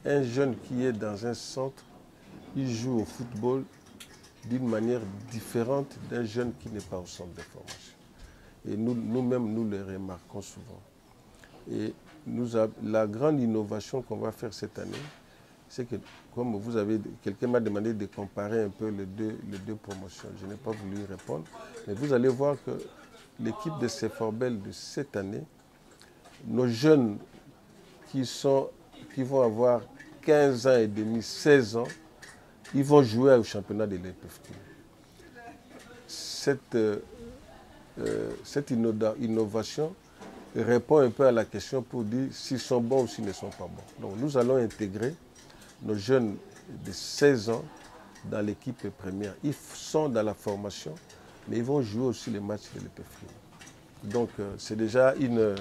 un jeune qui est dans un centre, il joue au football d'une manière différente d'un jeune qui n'est pas au centre de formation. Et nous-mêmes, nous le remarquons souvent. Et la grande innovation qu'on va faire cette année, c'est que, comme quelqu'un m'a demandé de comparer un peu les deux promotions, je n'ai pas voulu y répondre, mais vous allez voir que l'équipe de Seforbel de cette année, nos jeunes qui vont avoir 15 ans et demi, 16 ans, ils vont jouer au championnat de l'EPFT. Cette innovation répond un peu à la question pour dire s'ils sont bons ou s'ils ne sont pas bons. Donc nous allons intégrer nos jeunes de 16 ans dans l'équipe première. Ils sont dans la formation, mais ils vont jouer aussi les matchs de l'EPFT. Donc c'est déjà une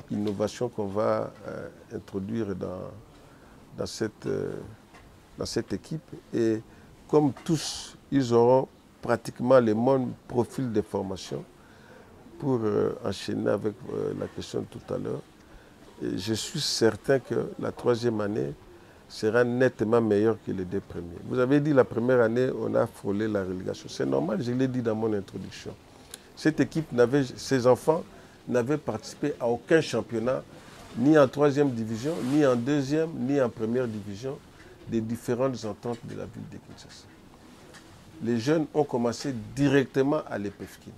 innovation qu'on va introduire dans cette équipe. Et comme tous, ils auront pratiquement le même profil de formation pour enchaîner avec la question de tout à l'heure. Je suis certain que la troisième année sera nettement meilleure que les deux premiers. Vous avez dit la première année, on a frôlé la relégation. C'est normal, je l'ai dit dans mon introduction. Cette équipe, ses enfants n'avaient participé à aucun championnat, ni en troisième division, ni en deuxième, ni en première division, des différentes ententes de la ville de Kinshasa. Les jeunes ont commencé directement à l'EPFKIN.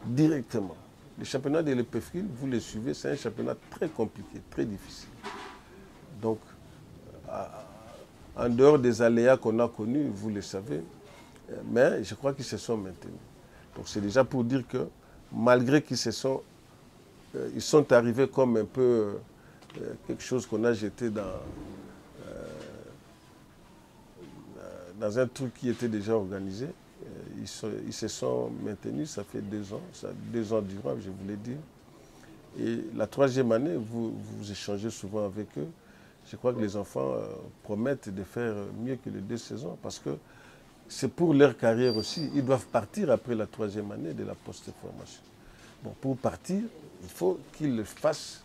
Directement. Le championnat de l'EPFKIN, vous le suivez, c'est un championnat très compliqué, très difficile. Donc, en dehors des aléas qu'on a connus, vous le savez, mais je crois qu'ils se sont maintenus. Donc c'est déjà pour dire que malgré qu'ils ils sont arrivés comme un peu quelque chose qu'on a jeté dans un truc qui était déjà organisé, ils se sont maintenus, ça fait 2 ans, 2 ans durant, je vous l'ai dit. Et la troisième année, vous échangez souvent avec eux. Je crois que les enfants promettent de faire mieux que les 2 saisons parce que c'est pour leur carrière aussi. Ils doivent partir après la troisième année de la post-formation. Bon, pour partir, il faut qu'ils fassent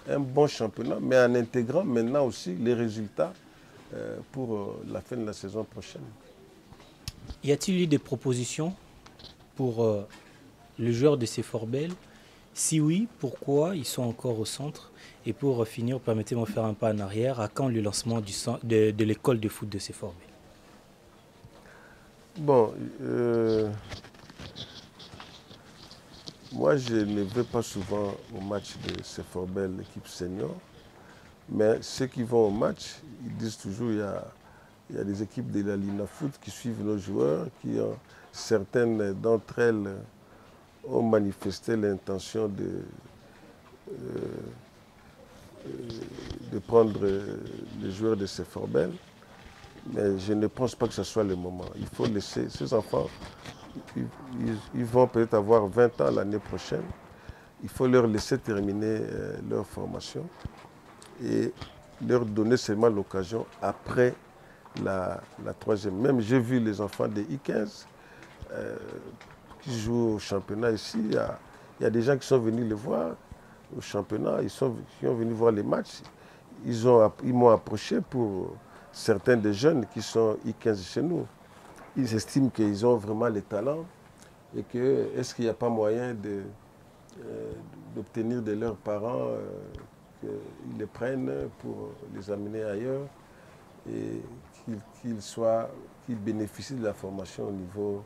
un bon championnat, mais en intégrant maintenant aussi les résultats pour la fin de la saison prochaine.
Y a-t-il eu des propositions pour les joueurs de Seforbel? Si oui, pourquoi ils sont encore au centre? Et pour finir, permettez-moi de faire un pas en arrière. À quand le lancement de l'école de foot de Seforbel?
Bon, moi je ne vais pas souvent au match de Seforbel, l'équipe senior, mais ceux qui vont au match, ils disent toujours il y a des équipes de la Lina Foot qui suivent nos joueurs, certaines d'entre elles ont manifesté l'intention de prendre les joueurs de Seforbel. Mais je ne pense pas que ce soit le moment. Il faut laisser ces enfants, ils vont peut-être avoir 20 ans l'année prochaine. Il faut leur laisser terminer leur formation et leur donner seulement l'occasion après la troisième. Même j'ai vu les enfants des I15 qui jouent au championnat ici. Il y a des gens qui sont venus les voir au championnat, qui ont venu voir les matchs. Ils m'ont approché pour certains des jeunes qui sont I15 chez nous. Ils estiment qu'ils ont vraiment les talents et que est-ce qu'il n'y a pas moyen d'obtenir de leurs parents qu'ils les prennent pour les amener ailleurs et qu'ils bénéficient de la formation au niveau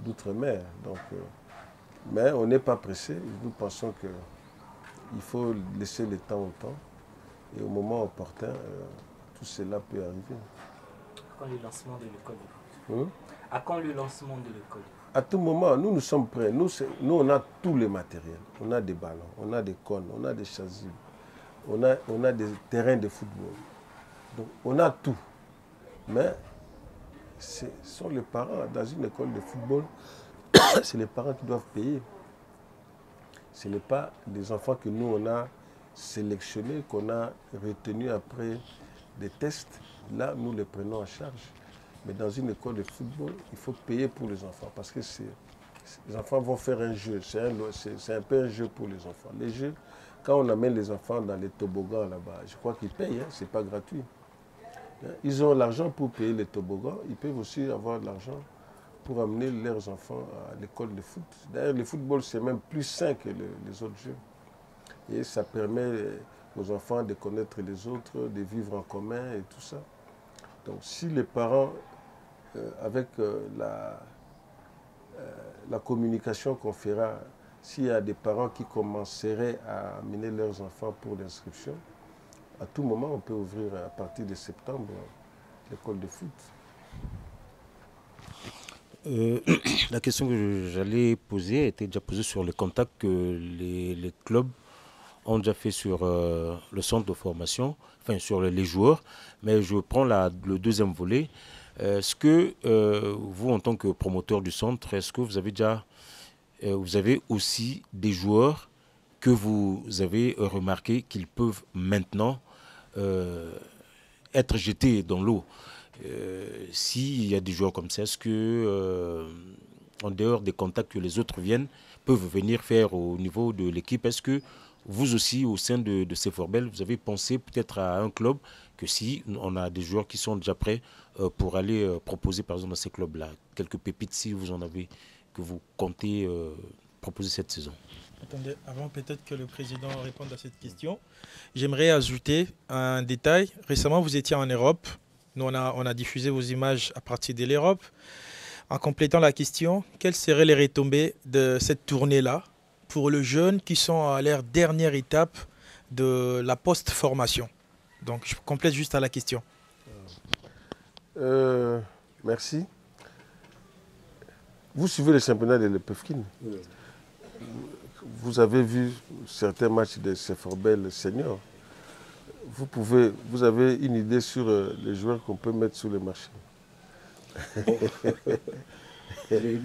d'outre-mer. Mais on n'est pas pressé. Nous pensons qu'il faut laisser le temps au temps et au moment opportun, tout cela peut arriver.
À quand le lancement de l'école de foot? À quand le lancement de l'école?
À tout moment, nous sommes prêts. Nous, on a tous les matériels. On a des ballons, on a des cônes, on a des chasubles, on a des terrains de football. Donc, on a tout. Mais ce sont les parents. Dans une école de football, c'est les parents qui doivent payer. Ce n'est pas des enfants que nous, on a sélectionnés, qu'on a retenus après des tests. Là, nous les prenons en charge. Mais dans une école de football, il faut payer pour les enfants parce que Les enfants vont faire un jeu. C'est un peu un jeu pour les enfants. Les jeux, quand on amène les enfants dans les toboggans là-bas, je crois qu'ils payent, ce n'est pas gratuit. Ils ont l'argent pour payer les toboggans. Ils peuvent aussi avoir de l'argent pour amener leurs enfants à l'école de foot. D'ailleurs, le football, c'est même plus sain que les autres jeux. Et ça permet aux enfants de connaître les autres, de vivre en commun et tout ça. Donc, si les parents, avec la communication qu'on fera, s'il y a des parents qui commenceraient à amener leurs enfants pour l'inscription, à tout moment, on peut ouvrir à partir de septembre l'école de foot.
La question que j'allais poser était déjà posée sur les contacts que les clubs ont déjà fait sur le centre de formation, enfin sur les joueurs. Mais je prends le deuxième volet. Est-ce que vous, en tant que promoteur du centre, est-ce que vous avez déjà, vous avez aussi des joueurs que vous avez remarqué qu'ils peuvent maintenant être jetés dans l'eau? S'il y a des joueurs comme ça, est-ce que, en dehors des contacts que les autres peuvent venir faire au niveau de l'équipe, est-ce que vous aussi, au sein de CFORBEL, vous avez pensé peut-être à un club que si on a des joueurs qui sont déjà prêts pour aller proposer, par exemple, à ces clubs-là, quelques pépites, si vous en avez, que vous comptez proposer cette saison?
Attendez, avant peut-être que le président réponde à cette question, j'aimerais ajouter un détail. Récemment, vous étiez en Europe. Nous, on a diffusé vos images à partir de l'Europe. En complétant la question, quelles seraient les retombées de cette tournée-là pour les jeunes qui sont à leur dernière étape de la post-formation? Donc, je complète juste à la question.
Merci. Vous suivez le championnat de l'EPFKIN. Oui. Vous avez vu certains matchs de CFORBEL seniors. Vous avez une idée sur les joueurs qu'on peut mettre sur le marché?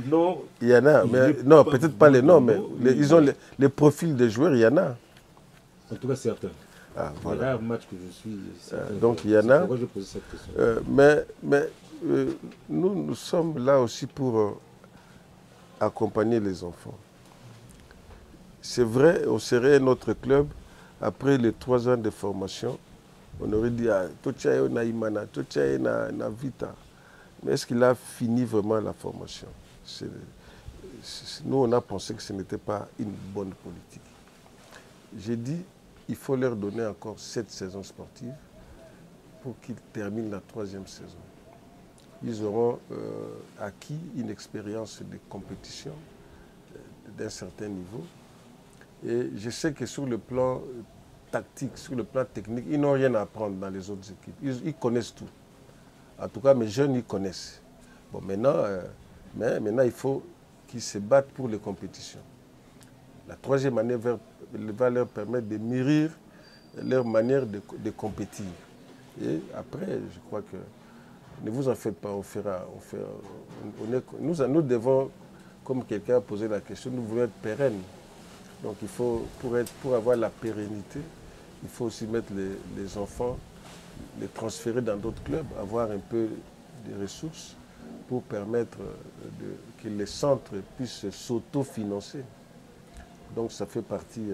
Non.
Il y en a, mais non, peut-être pas les noms, mais ils ont les profils des joueurs, il y en a.
En tout cas, certains.
Ah, voilà.
Il y a un match que je suis.
Donc il y en a.
Pourquoi je pose cette question?
Mais nous sommes là aussi pour accompagner les enfants. C'est vrai, on serait notre club, après les 3 ans de formation, on aurait dit Tochaye na Imana, Tochaye na Vita. Mais est-ce qu'il a fini vraiment la formation? Nous, on a pensé que ce n'était pas une bonne politique. J'ai dit, il faut leur donner encore 7 saisons sportives pour qu'ils terminent la 3e saison. Ils auront acquis une expérience de compétition d'un certain niveau. Et je sais que sur le plan tactique, sur le plan technique, ils n'ont rien à apprendre dans les autres équipes. Ils connaissent tout. En tout cas, mes jeunes, ils connaissent. Bon, maintenant, il faut qu'ils se battent pour les compétitions. La 3e année va leur permettre de mûrir leur manière de compétir. Et après, je crois que, ne vous en faites pas, nous devons, comme quelqu'un a posé la question, nous voulons être pérennes. Donc il faut, pour avoir la pérennité, il faut aussi mettre les enfants, les transférer dans d'autres clubs, avoir un peu de ressources pour permettre que les centres puissent s'auto-financer. Donc ça fait partie.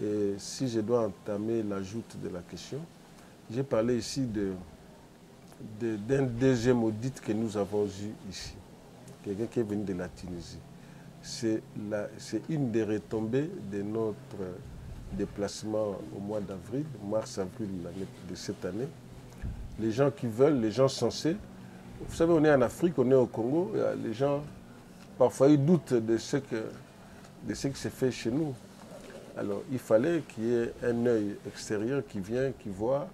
Et si je dois entamer l'ajout de la question, j'ai parlé ici d'un deuxième audit que nous avons eu ici. Quelqu'un qui est venu de la Tunisie. C'est une des retombées de notre déplacement au mois d'avril, mars-avril de cette année. Les gens qui veulent, les gens censés. Vous savez, on est en Afrique, on est au Congo, les gens, parfois, ils doutent de ce qui se fait chez nous. Alors, il fallait qu'il y ait un œil extérieur qui vient, qui voit,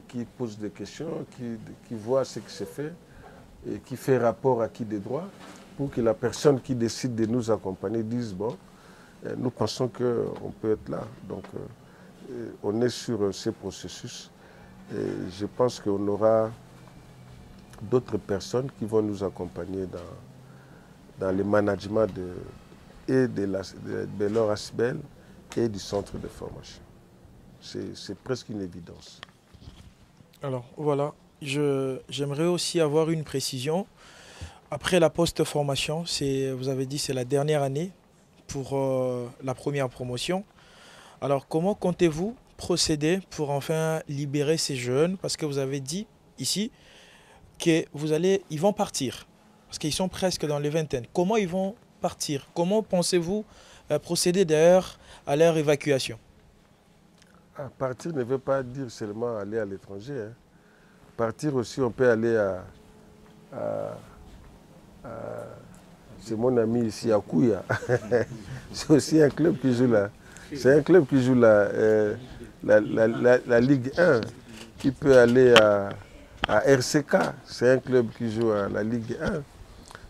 qui pose des questions, qui voit ce qui se fait et qui fait rapport à qui des droits, pour que la personne qui décide de nous accompagner dise, bon, nous pensons qu'on peut être là. Donc, on est sur ce processus. Et je pense qu'on aura d'autres personnes qui vont nous accompagner dans le management de Belor Asbel et du centre de formation. C'est presque une évidence.
Alors, voilà. J'aimerais aussi avoir une précision. après la post-formation, vous avez dit c'est la dernière année pour la première promotion. Alors, comment comptez-vous procéder pour enfin libérer ces jeunes? Parce que vous avez dit ici qu'ils vont partir, parce qu'ils sont presque dans les vingtaines. Comment ils vont partir? Comment pensez-vous procéder d'ailleurs à leur évacuation?
Partir ne veut pas dire seulement aller à l'étranger. Hein. Partir aussi, on peut aller c'est mon ami ici à Kouya. C'est aussi un club qui joue là. C'est un club qui joue la Ligue 1. Qui peut aller à RCK. C'est un club qui joue à la Ligue 1.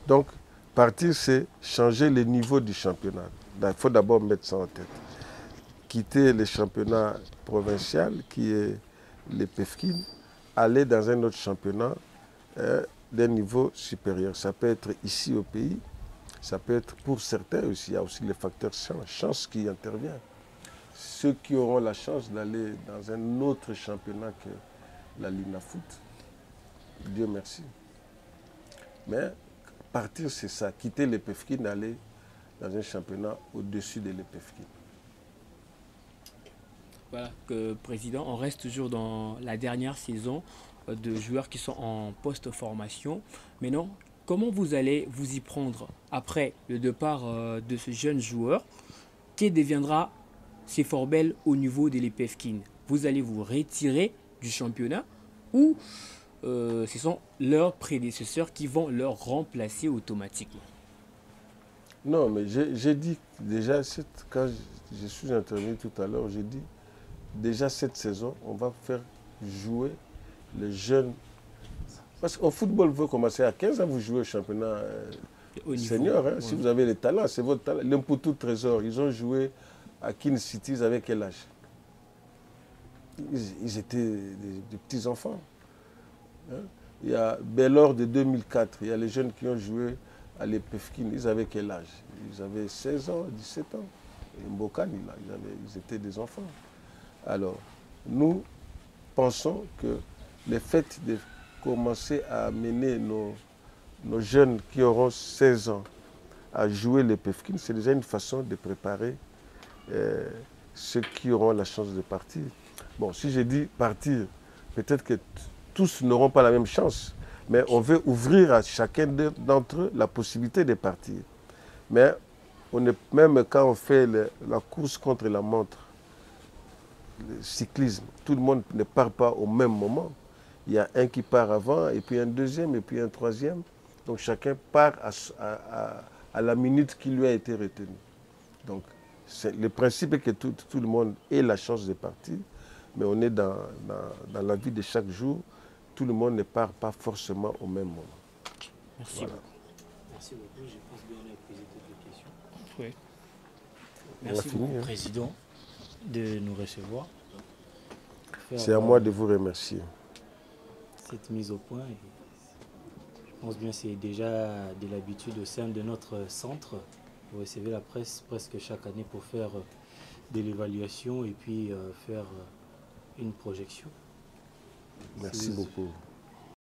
Donc, partir, c'est changer le niveau du championnat. Il faut d'abord mettre ça en tête. Quitter le championnat provincial, qui est le PEFKIN, aller dans un autre championnat d'un niveau supérieur. Ça peut être ici au pays, ça peut être pour certains aussi. Il y a aussi le facteur chance qui intervient. Ceux qui auront la chance d'aller dans un autre championnat que la Ligue Foot, Dieu merci. Mais partir, c'est ça. Quitter le PEFKIN, aller dans un championnat au-dessus de l'EPEFKIN.
Voilà, Président, on reste toujours dans la dernière saison de joueurs qui sont en post-formation. Maintenant, comment vous allez vous y prendre après le départ de ce jeune joueur? Qui deviendra Seforbel au niveau de l'EPEFKIN? Vous allez vous retirer du championnat ou ce sont leurs prédécesseurs qui vont leur remplacer automatiquement?
Non, mais j'ai dit déjà, quand je suis intervenu tout à l'heure, j'ai dit déjà cette saison, on va faire jouer les jeunes. Parce qu'au football, vous commencer à 15 ans, vous jouez au championnat senior. Hein. Ouais. Si vous avez les talents, c'est votre talent. L'Imputu Trésor, ils ont joué à Kin City, ils avaient quel âge? Ils étaient des petits-enfants. Hein. Il y a Bellor de 2004, il y a les jeunes qui ont joué à l'EPEFKIN, ils avaient quel âge? Ils avaient 16 ans, 17 ans. Et Mbokani, là, ils étaient des enfants. Alors, nous pensons que le fait de commencer à amener nos jeunes qui auront 16 ans à jouer les PEFKIN, c'est déjà une façon de préparer ceux qui auront la chance de partir. Bon, si je dis partir, peut-être que tous n'auront pas la même chance, mais on veut ouvrir à chacun d'entre eux la possibilité de partir. Mais même quand on fait la course contre la montre, le cyclisme, tout le monde ne part pas au même moment. Il y a un qui part avant, et puis un deuxième, et puis un troisième. Donc chacun part à la minute qui lui a été retenue. Donc le principe est que tout le monde ait la chance de partir, mais on est dans la vie de chaque jour. Tout le monde ne part pas forcément au même moment.
Merci
voilà.
beaucoup.
Merci beaucoup. Je pense bien qu'on a posé toutes les questions.
Oui.
Merci beaucoup, Président, de nous recevoir.
C'est à moi de vous remercier.
Cette mise au point, je pense bien que c'est déjà de l'habitude au sein de notre centre. Vous recevez la presse presque chaque année pour faire de l'évaluation et puis faire une projection.
Merci beaucoup.